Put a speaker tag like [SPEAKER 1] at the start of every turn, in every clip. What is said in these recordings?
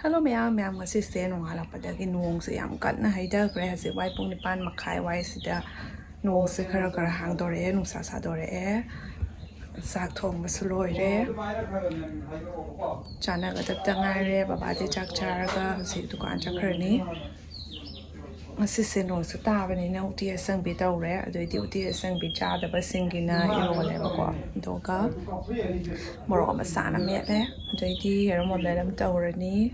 [SPEAKER 1] Hello ma'am, ngasi se nongalakpadagi noongse yam kanna haidagre hasi wai pung nipan makhai wai sida noongse khara hangdore nusa sadore sak thongbasu loire chanaga dabda ngaire babadi chak charga hasi dukan chakhrani ngasi se noongse tabani na uti asang bi tawre adoidi uti asang bi chadaba singina irole bako doga morok masana mele adoidi hero modelam tawrani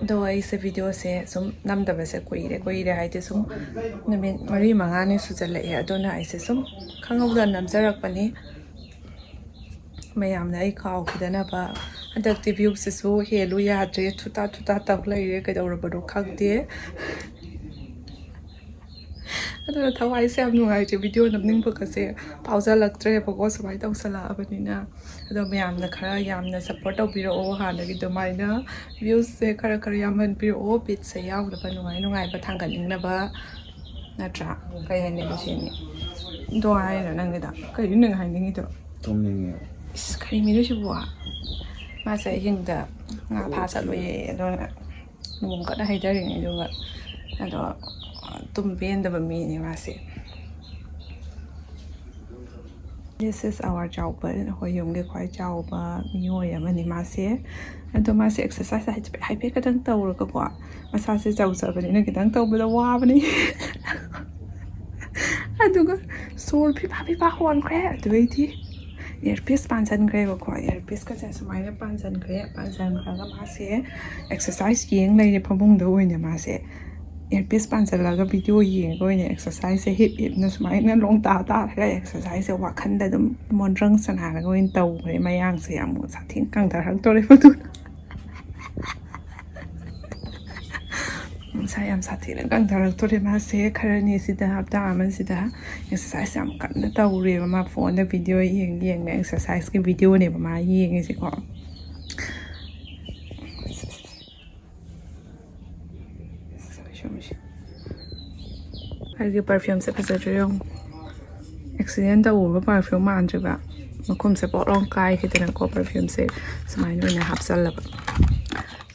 [SPEAKER 1] do aise video se sum namdaba se koire haite sum namin mari mangani sujala e adona aise sum khangawda namjarak pani mayamna ai khaw khidana ba adak view se so helu ya tre thuta tawlai kadawrabado khagde adana thawai se am nuai je video namning bukase pauza laktre bako samai tawsala abanina ado mayamna khara yamna support tawbiro hanagi domaina views se khara yaman biro bit se yawda nuai ba thanganing na ba natra kai hane bashini do ai na nangida kai ning haningi to
[SPEAKER 2] tomningi
[SPEAKER 1] is kai mi do shibwa ma sa yingda nga pha sa loye do na nung ka da haidaring do ga ado tumben da ba mi ni ma se. This is our job, hoyongge khwai job miyoy amani mase ado mase exercise hai pe kadang tawr ka kwa masa se jaw sa bani na kadang taw bada wa bani aduga sol pi pa hon kre aduiti earpiece pansan kre ko kwa earpiece ka sa samai na pansan ga mase exercise yeng lai ne phamung do oine mase earpiece pansalaga video yengoine exercise hip na sumaina long ta ga exercise wakhanda dum monrang sanara goin tawre mayang se amu sathin kang dar hal tore patu sayam sathina kang dar tore ma se kharani sida hapta aman sida exercise am kan tawre ma phone da video yeng na exercise ke video ne ma yeng se ko Hargi perfume se pasajero accident da uba perfume manjaba makum se porong kai kitana ko perfume se samai no na hapsal laba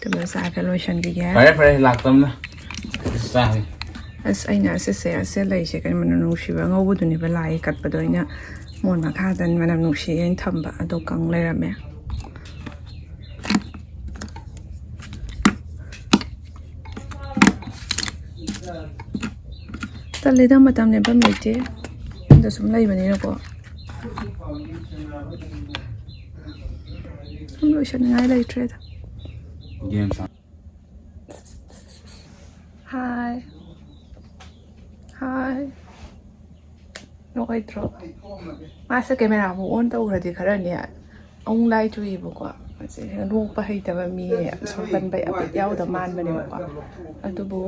[SPEAKER 1] to sa lotion gi ya
[SPEAKER 2] pare laktam na sa
[SPEAKER 1] as aina se lai se kan manu shiwa ngobu duni ba lai kat pa doina mon ma kha dan manam nu shi en thamba ado kang le rame talida matam ne bam lete da sum lai bani na ko sum lotion ngai lai trade
[SPEAKER 2] game
[SPEAKER 1] hi no ai tro masa camera mo on ta uradi khara ne ong lai chui bu ko ase lu pa hai ta ba mi so ban bai apet yaw da man bani ko adubu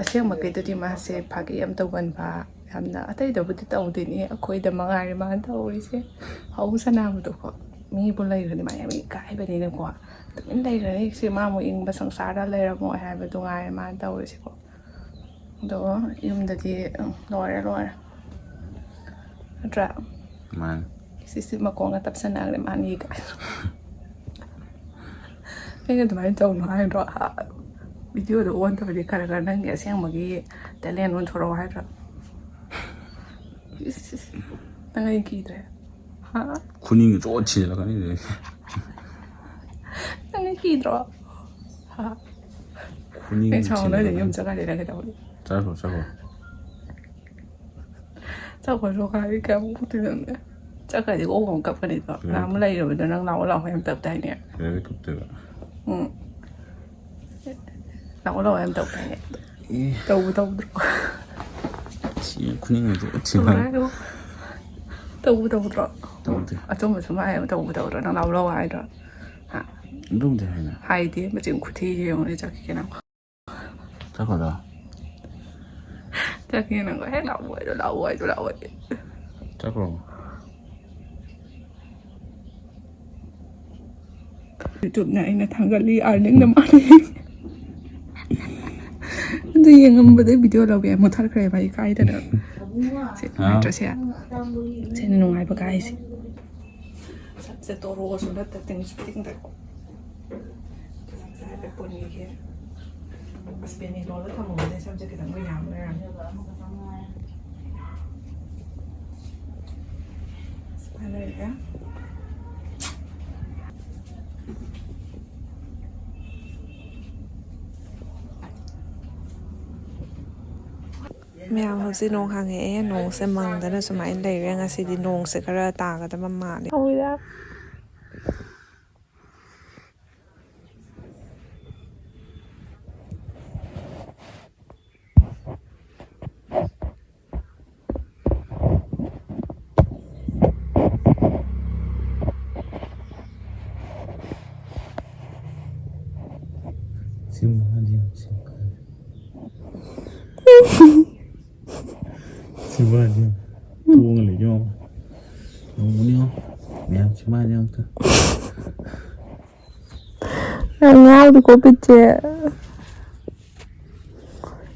[SPEAKER 1] ase ma ke ti ma se phagi am to ban ba hamna atai da bu ti taw de ni akhoi da mangai ma ta oi se hau sana bu to ko mi bu lai ri ma ya mi kai bani ne ko min lai ri se ma mo ing ba sangsar da lai ra mo ha ba du ngai ma ta oi se ko do yum da ti lore atra
[SPEAKER 2] man
[SPEAKER 1] sisi ma ko nga tap sana le mani ka penga to mai taw no ai ro video do on to di kara nang ya siang magi talen on thoro hai ra nang ki dre ha
[SPEAKER 2] khuning 좋지 la kani de
[SPEAKER 1] nang ki dro ha
[SPEAKER 2] khuning
[SPEAKER 1] pe chang le yum cha ga le ga daw
[SPEAKER 2] 자고
[SPEAKER 1] cha ko ro ka ka mu tu ne cha ka di o gong kap ka ni to na mu lai ro do nang lao em tập dai ne
[SPEAKER 2] 왜 급대가
[SPEAKER 1] lao em tập dai ne đâu đâu
[SPEAKER 2] 지 khuning 좋지 마
[SPEAKER 1] đâu đâu rồi
[SPEAKER 2] đâu
[SPEAKER 1] ở trong một số mai đâu rồi nó lâu ai rồi hả
[SPEAKER 2] đúng thế này
[SPEAKER 1] hai tiếng mà chừng thi gì không để cho cái nào
[SPEAKER 2] chắc là
[SPEAKER 1] cho cái nào có hết đầu rồi
[SPEAKER 2] chắc là
[SPEAKER 1] YouTube này là thằng gali ở những năm ăn 근데 얘는 뭐 비디오로 왜 못할 그래 봐 이거 아이들 저시야 쟤는 농아이 버가 아이지 삽세 도로 오서 몇 땡이 스피딩 되고 ꯍꯥꯏꯐꯦꯠ ꯄꯨꯟꯈꯤꯒꯦ ꯑꯁꯄꯦꯅꯤ ꯂꯣꯜꯂ ꯊꯝꯃꯨꯕꯅꯦ ꯁꯝꯁꯦ ꯈꯤꯇꯪ ꯌꯥꯝ ꯂꯩꯔꯝꯃꯦ ꯁꯨꯃꯥꯏꯅ ꯂꯩꯔꯦ ꯃꯌꯥꯝ ꯍꯧꯖꯤꯛ ꯅꯣꯡ ꯍꯥꯡꯉꯛꯑꯦ ꯅꯣꯡꯁꯦ ꯃꯪꯗꯅ ꯁꯨꯃꯥꯏꯅ ꯂꯩꯔꯦ ꯉꯁꯤꯗꯤ ꯅꯣꯡꯁꯦ ꯈꯔ ꯇꯥꯒꯗꯕ ꯃꯥꯜꯂꯦ
[SPEAKER 2] Simbadia. Tuang le yo. Ngunyo. Mẹ simbadia ta.
[SPEAKER 1] Ngao đi cô biết chưa?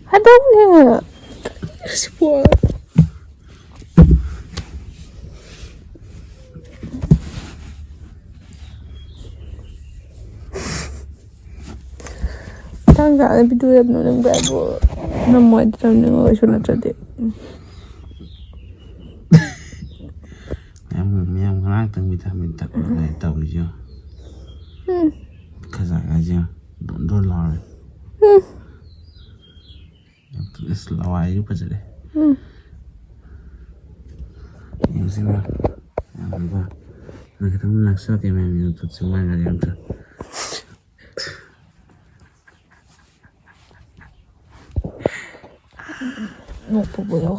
[SPEAKER 1] Hãy đóng nè. Sport. Tang cả cái video em nó đang bẹp bộ nằm ngoài trong những người xuống là đi.
[SPEAKER 2] Em ngang từng vitamin tập này tàu đi chưa? Cái gì cái gì? Don't lie. It's low ai giúp cái đấy. Em xin mà. Em va. Người ta muốn làm sao thì mình tự xử mai là em thôi.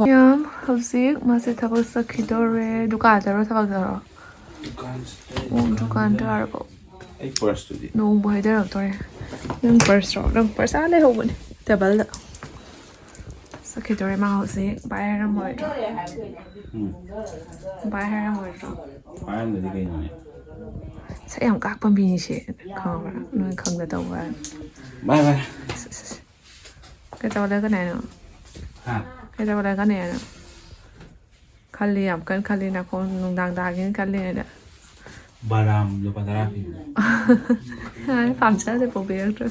[SPEAKER 2] 야, howsik masih thapal sakidore dukaan daro thapal daro. Dukaan daro. Ay first today.
[SPEAKER 1] No boy daro tore. Nang first ale ho bane. Table da. Sakidore ma howsik bayar moy. Bayar moy.
[SPEAKER 2] Bayar là đi cái này.
[SPEAKER 1] Sa yam kak pambi shi khang ba. Noi khang da taw ba.
[SPEAKER 2] Bye bye.
[SPEAKER 1] Cái taw la cái này no.
[SPEAKER 2] Ha.
[SPEAKER 1] Cái đó là cái này nè, khali ẩm cân khali là con nung đàng đàng cái khali này nè.
[SPEAKER 2] Baram lo padara pi.
[SPEAKER 1] Hai phạm sẽ để phổ biến rồi.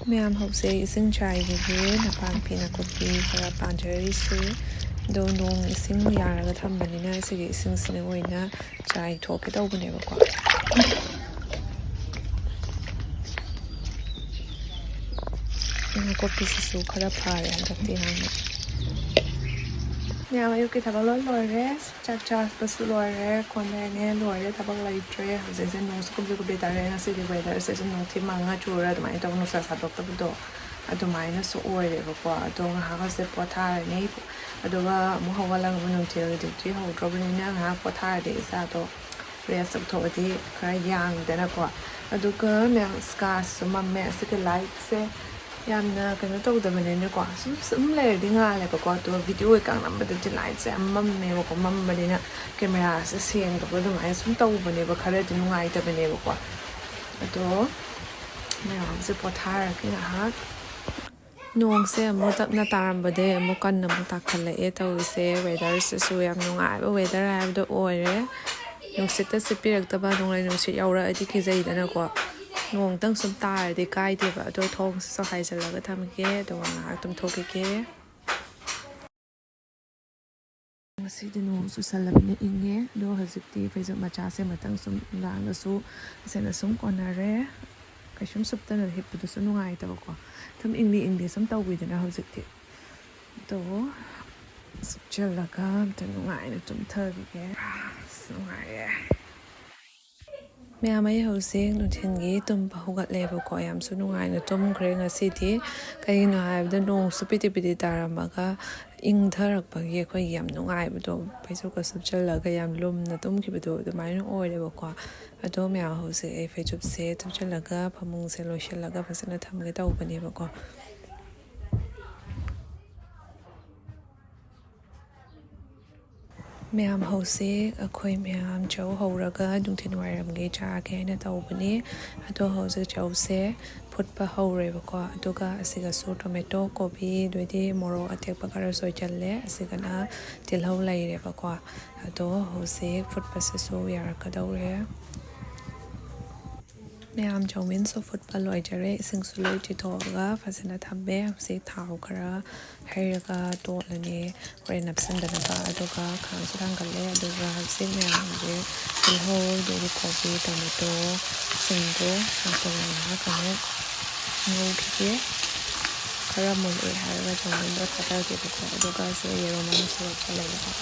[SPEAKER 1] Mẹ học sinh sinh trai cái là phạm pin là copy và phạm chơi sư đồ nung sinh nhà là cái thầm bên này sẽ sinh sinh ngồi nè trai thuộc cái đâu bên này quá. Copy sư khá là phá rồi chắc thì hàng này. Nhà yêu cái thằng lớn rồi đấy, chắc chắc bớt rồi đấy, con này nè rồi đấy, thằng bạn lấy chơi, giờ sẽ nấu súp cũng bị tao này, sẽ đi về đó, sẽ nấu thêm măng á chua rồi, tụi mày tao nấu sát sát bọc bọc đồ, tụi mày nó số oi đấy, bọc qua, tụi mày hàng sẽ bỏ thải này, tụi mày mua hoa lang mua nông chơi thì chỉ hậu trâu bên này hàng bỏ thải đấy, sao tụi bây giờ thôi thì cái giang đấy là qua, tụi cái mẹ scarf mà mẹ sẽ cái light sẽ yamna kano tawdabane ne ko sum le dinga le ko to video e kang number de light se mam me ko mam bane na camera se seng ko do mai sum tawbane ba khare de nungai ta bane ko to me se pothar ki na ha nong se mo tap na taram bade mo kan na mo takhale e taw se weather se su yam nungai ba weather ha do oire nungsit ta se pirak ta ba nong lai nungsit yaura adi ki zai da na ko nong tang sum tar de kai de ba do thong so hai jala ga tham ke do nga tum thok ke ngasi de nong su salam ne inge do hazikti fe ma cha se matang sum la na su se na sum konare ka sum sup ta na hip du su nungai ta ko tham ingli sum taw wi de na hazikti do sup jala ga ta nungai na tum thar ke nungai mẹ mấy hồi sáng nụ thiên nghĩ tôm bao gật lẹ vào cõi ẩm xuống ngoài nụ tôm kề ngã xí thì cái nụ hai bên nông súp bít bít ta làm mà cái in thở được bao nhiêu cái yểm nụ ngoài bên đó bây giờ cái súp chân là cái yểm lùm nụ tôm kia bên đó tụi máy nụ oi lẹ vào cõi ở đó mẹ hồi sáng phải chụp xe súp chân là cái phàm mông xe lôi xe là cái phải sẽ là thầm cái đầu bên này vào cõi Ma'am hose akhoi ma'am chow horaga dungthin wairam ge cha ke na tawbani ado hose chow se phutpa hore bako aduga asiga su tomato kobi doidi moro atek bakara soi challe asiga na tilhau lai re bako ado hose phutpa se su yar ka dawre ꯃꯌꯥꯝ ꯆꯧꯃꯤꯟꯁꯨ ꯐꯨꯠꯄ ꯂꯣꯏꯖꯔꯦ ꯏꯁꯤꯡꯁꯨ ꯂꯣꯏ ꯆꯤꯊꯣꯛꯑꯒ ꯐꯖꯅ ꯊꯝꯃꯦ ꯍꯧꯖꯤꯛ ꯊꯥꯎ ꯈꯔ ꯍꯩꯔꯒ ꯇꯣꯠꯂꯅꯤ ꯍꯣꯔꯦꯟ ꯅꯞꯁꯤꯟꯗꯅꯕ ꯑꯗꯨꯒ ꯈꯥꯡꯁꯨ ꯊꯥꯡꯒꯠꯂꯦ ꯑꯗꯨꯒ ꯍꯧꯖꯤꯛ ꯃꯌꯥꯝꯁꯦ ꯇꯤꯜꯍꯧ ꯑꯗꯒꯤ ꯀꯣꯕꯤ ꯇꯣꯃꯦꯇꯣ ꯁꯤꯡꯗꯣ ꯍꯥꯞꯄꯒ ꯑꯃꯨꯛ ꯉꯧꯈꯤꯒꯦ ꯈꯔ ꯃꯨꯜꯂꯦ ꯍꯥꯏꯔꯒ ꯆꯧꯃꯤꯟꯗꯣ ꯊꯥꯗꯒꯦꯕꯀꯣ ꯑꯗꯨꯒ ꯁꯤ ꯌꯦꯔꯨꯝ ꯑꯃ ꯁꯨꯔꯛꯄ ꯂꯩꯌꯦꯕ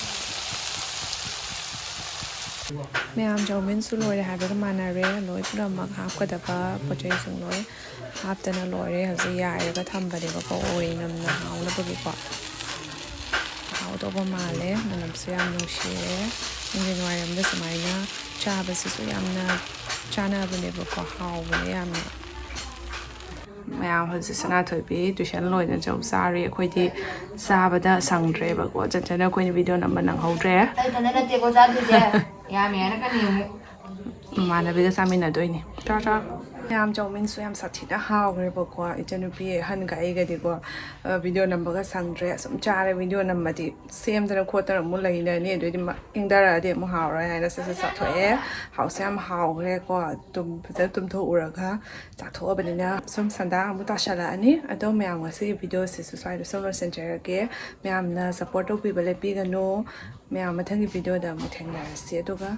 [SPEAKER 1] ꯃꯌꯥꯝ ꯆꯧꯃꯤꯟꯁꯨ ꯂꯣꯏꯔꯦ ꯍꯥꯏꯕꯒ ꯃꯥꯟꯅꯔꯦ ꯂꯣꯏ ꯄꯨꯝꯅꯃꯛ ꯍꯥꯞꯀꯗꯕ ꯄꯣꯠꯆꯩꯁꯤꯡ ꯂꯣꯏ ꯍꯥꯞꯇꯅ ꯂꯣꯏꯔꯦ ꯍꯧꯖꯤꯛ ꯌꯥꯏꯔꯒ ꯊꯝꯕꯅꯦꯕꯀꯣ ꯑꯣꯏ ꯅꯝꯅ ꯍꯥꯎꯅꯕꯒꯤꯀꯣ ꯍꯥꯎꯗꯧꯕ ꯃꯥꯜꯂꯦ ꯃꯅꯝꯁꯨ ꯌꯥꯝ ꯅꯨꯡꯁꯤꯔꯦ ꯅꯨꯡꯊꯤꯟ ꯋꯥꯏꯔꯝꯗ ꯁꯨꯃꯥꯏꯅ ꯆꯥꯕꯁꯤꯁꯨ ꯌꯥꯝꯅ ꯆꯥꯅꯕꯅꯦꯕꯀꯣ ꯍꯥꯎꯕꯅꯦ ꯌꯥꯝꯅ ꯃꯌꯥꯝ ꯍꯧꯖꯤꯛ ꯁꯅꯥꯊꯣꯏꯕꯤ ꯇꯨꯏꯁꯟ ꯂꯣꯏꯅ ꯆꯧ ꯆꯥꯔꯤ ꯑꯩꯈꯣꯏꯗꯤ ꯆꯥꯕꯗ ꯁꯪꯗ꯭ꯔꯦꯕꯀꯣ ꯆꯠꯆꯅ ꯑꯩꯈꯣꯏꯅ ꯚꯤꯗꯤꯑꯣ ꯅꯝꯕ ꯅꯪꯍꯧꯗ꯭ꯔꯦ ꯃꯃꯥꯟꯅꯕꯤꯒ ꯆꯥꯃꯤꯟꯅꯗꯣꯏꯅꯤ ꯃꯌꯥꯝ ꯆꯧꯃꯤꯟꯁꯨ ꯌꯥꯝ ꯁꯥꯊꯤꯅ ꯍꯥꯎꯈ꯭ꯔꯦꯕꯀꯣ ꯏꯆꯟꯅꯨꯄꯤ ꯑꯍꯟꯒ ꯑꯩꯒꯗꯤꯀꯣ ꯚꯤꯗꯤꯑꯣ ꯅꯝꯕꯒ ꯁꯪꯗ꯭ꯔꯦ ꯑꯁꯨꯝ ꯆꯥꯔꯦ ꯚꯤꯗꯤꯑꯣ ꯅꯝꯃꯗꯤ ꯁꯦꯝꯗꯅ ꯈꯣꯠꯇꯅ ꯑꯃꯨꯛ ꯂꯩꯅꯅꯤ ꯑꯗꯨꯏꯗꯤ ꯏꯪꯊꯔꯛꯑꯗꯤ ꯑꯃꯨꯛ ꯍꯥꯎꯔꯣꯏ ꯍꯥꯏꯅ ꯁꯠ ꯆꯥꯊꯣꯛꯑꯦ ꯍꯥꯎꯁꯨ ꯌꯥꯝ ꯍꯥꯎꯈ꯭ꯔꯦꯀꯣ ꯐꯖꯅ ꯇꯨꯝꯊꯣꯛꯎꯔꯒ ꯆꯥꯊꯣꯛꯑꯕꯅꯤꯅ ꯁꯨꯝ ꯁꯟꯗꯥ ꯑꯃꯨꯛ ꯇꯥꯁꯜꯂꯛꯑꯅꯤ ꯑꯗꯣ ꯃꯌꯥꯝ ꯉꯁꯤꯒꯤ ꯚꯤꯗꯤꯑꯣꯁꯤꯁꯨ ꯁ꯭ꯋꯥꯏꯗ ꯁꯨꯝ ꯂꯣꯏꯁꯤꯟꯖꯔꯒꯦ ꯃꯌꯥꯝꯅ ꯁꯞꯄꯣꯔꯠ ꯇꯧꯕꯤꯕ ꯂꯦꯞꯄꯤꯒꯅꯨ ꯃꯌꯥꯝ ꯃꯊꯪꯒꯤ ꯚꯤꯗꯤꯑꯣꯗ ꯑꯃꯨꯛ ꯊꯦꯡꯅꯔꯁꯤ ꯑꯗꯨꯒ